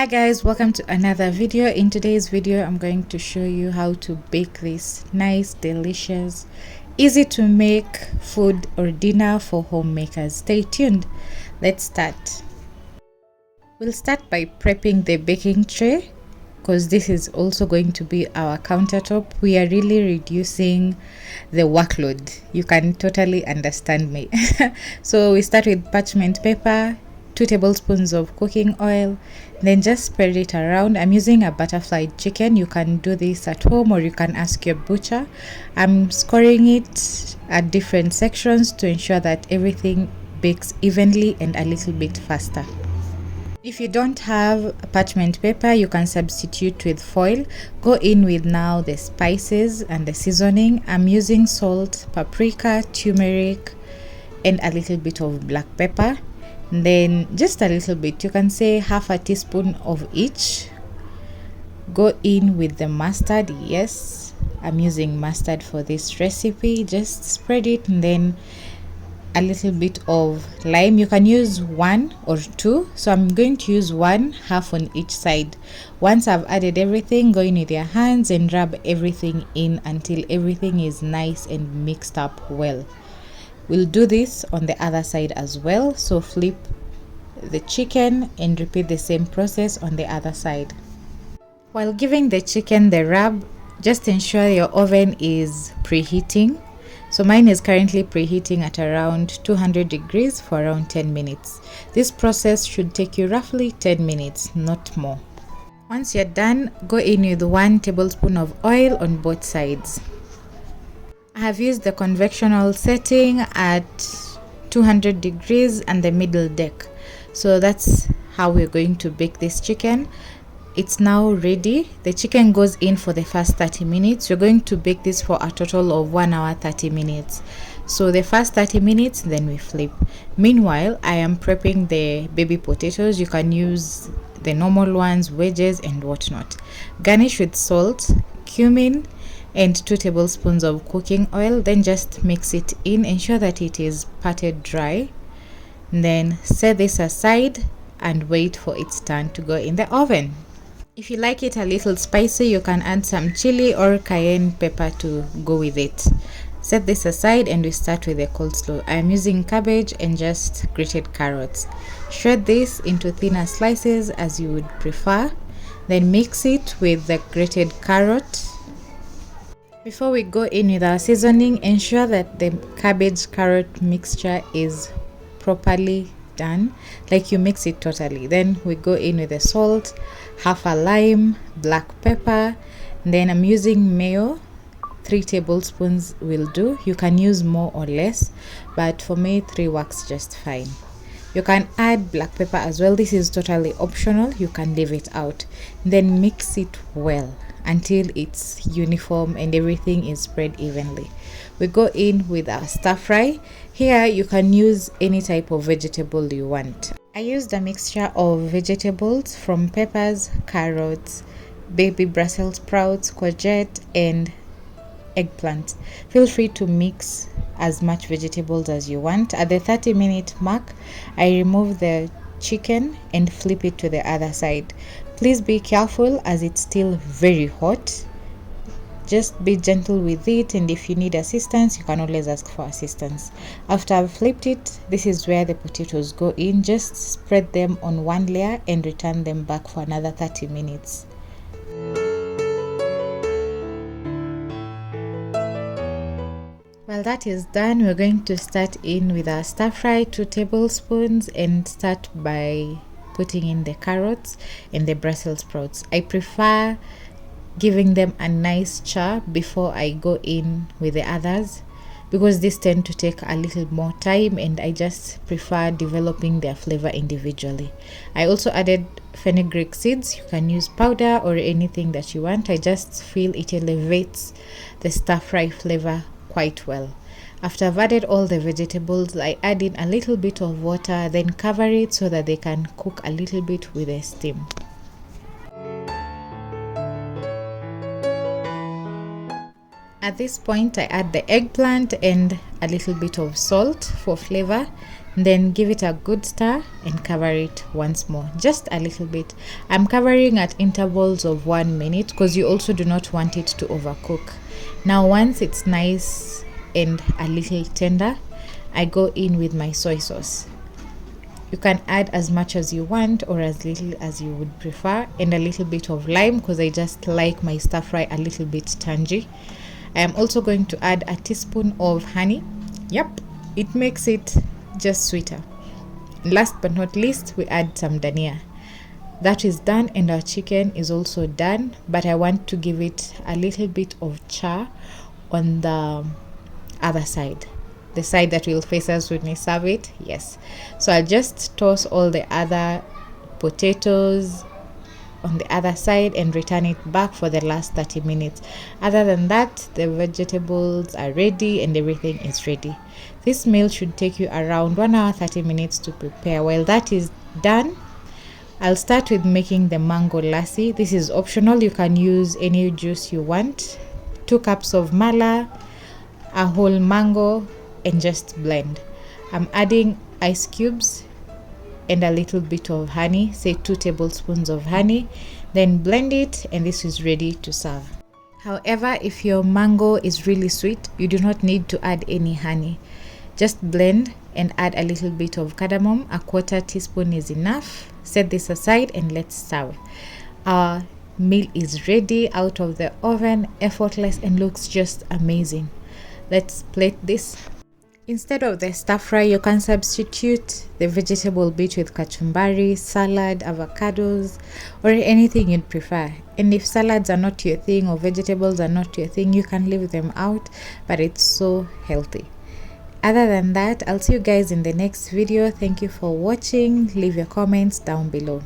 Hi guys, welcome to another video. In today's video I'm going to show you how to bake this nice, delicious, easy to make food or dinner for homemakers. Stay tuned. Let's start. We'll start by prepping the baking tray because this is also going to be our countertop. We are really reducing the workload. You can totally understand me. So we start with parchment paper, 2 tablespoons of cooking oil, then just spread it around. I'm using a butterfly chicken. You can do this at home or you can ask your butcher. I'm scoring it at different sections to ensure that everything bakes evenly and a little bit faster. If you don't have parchment paper, you can substitute with foil. Go in with now the spices and the seasoning. I'm using salt, paprika, turmeric, and a little bit of black pepper. Then just a little bit, you can say half a teaspoon of each. Go in with the mustard. Yes, I'm using mustard for this recipe. Just spread it, and then a little bit of lime. You can use 1 or 2, so I'm going to use 1, half on each side. Once I've added everything, go in with your hands and rub everything in until everything is nice and mixed up well. We'll do this on the other side as well, so flip the chicken and repeat the same process on the other side. While giving the chicken the rub, just ensure your oven is preheating. So mine is currently preheating at around 200 degrees for around 10 minutes. This process should take you roughly 10 minutes, not more. Once you're done, go in with 1 tablespoon of oil on both sides. I have used the convectional setting at 200 degrees and the middle deck. So that's how we're going to bake this chicken. It's now ready. The chicken goes in for the first 30 minutes. We're going to bake this for a total of 1 hour 30 minutes. So the first 30 minutes, then we flip. Meanwhile, I am prepping the baby potatoes. You can use the normal ones, wedges and whatnot. Garnish with salt, cumin, and 2 tablespoons of cooking oil. Then just mix it in. Ensure that it is patted dry. Then set this aside and wait for its turn to go in the oven. If you like it a little spicy, you can add some chili or cayenne pepper to go with it. Set this aside and we start with the coleslaw. I am using cabbage and just grated carrots. Shred this into thinner slices as you would prefer. Then mix it with the grated carrot. Before we go in with our seasoning, ensure that the cabbage carrot mixture is properly done, like you mix it totally. Then we go in with the salt, half a lime, black pepper. Then I'm using mayo, 3 tablespoons will do. You can use more or less, but for me 3 works just fine. You can add black pepper as well. This is totally optional. You can leave it out. Then mix it well until it's uniform and everything is spread evenly. We go in with our stir fry. Here you can use any type of vegetable you want. I used a mixture of vegetables from peppers, carrots, baby Brussels sprouts, courgette, and eggplant. Feel free to mix as much vegetables as you want. At the 30-minute mark, I remove the chicken and flip it to the other side. Please be careful as it's still very hot. Just be gentle with it, and if you need assistance, you can always ask for assistance. After I've flipped it, this is where the potatoes go in. Just spread them on one layer and return them back for another 30 minutes. While that is done, we're going to start in with our stir fry, 2 tablespoons, and start by putting in the carrots and the Brussels sprouts. I prefer giving them a nice char before I go in with the others because these tend to take a little more time and I just prefer developing their flavor individually. I also added fenugreek seeds. You can use powder or anything that you want. I just feel it elevates the stir fry flavor quite well. After I've added all the vegetables, I add in a little bit of water, then cover it so that they can cook a little bit with the steam. At this point, I add the eggplant and a little bit of salt for flavor. Then give it a good stir and cover it once more, just a little bit. I'm covering at intervals of 1 minute because you also do not want it to overcook. Now once it's nice and a little tender, I go in with my soy sauce. You can add as much as you want or as little as you would prefer, and a little bit of lime because I just like my stir fry a little bit tangy. I am also going to add a teaspoon of honey. Yep, it makes it just sweeter. Last but not least, we add some dhania. That is done, and our chicken is also done, but I want to give it a little bit of char on the other side, the side that will face us when we serve it. Yes, so I'll just toss all the other potatoes on the other side and return it back for the last 30 minutes. Other than that, the vegetables are ready and everything is ready. This meal should take you around 1 hour 30 minutes to prepare. While that is done, I'll start with making the mango lassi. This is optional, you can use any juice you want. 2 cups of mala, a whole mango, and just blend. I'm adding ice cubes and a little bit of honey, say 2 tablespoons of honey, then blend it, and this is ready to serve. However, if your mango is really sweet, you do not need to add any honey. Just blend and add a little bit of cardamom. A 1/4 teaspoon is enough. Set this aside and let's serve. Our meal is ready out of the oven, effortless, and looks just amazing. Let's plate this. Instead of the stir fry, you can substitute the vegetable bit with kachumbari, salad, avocados, or anything you'd prefer. And if salads are not your thing or vegetables are not your thing, you can leave them out, but it's so healthy. Other than that, I'll see you guys in the next video. Thank you for watching. Leave your comments down below.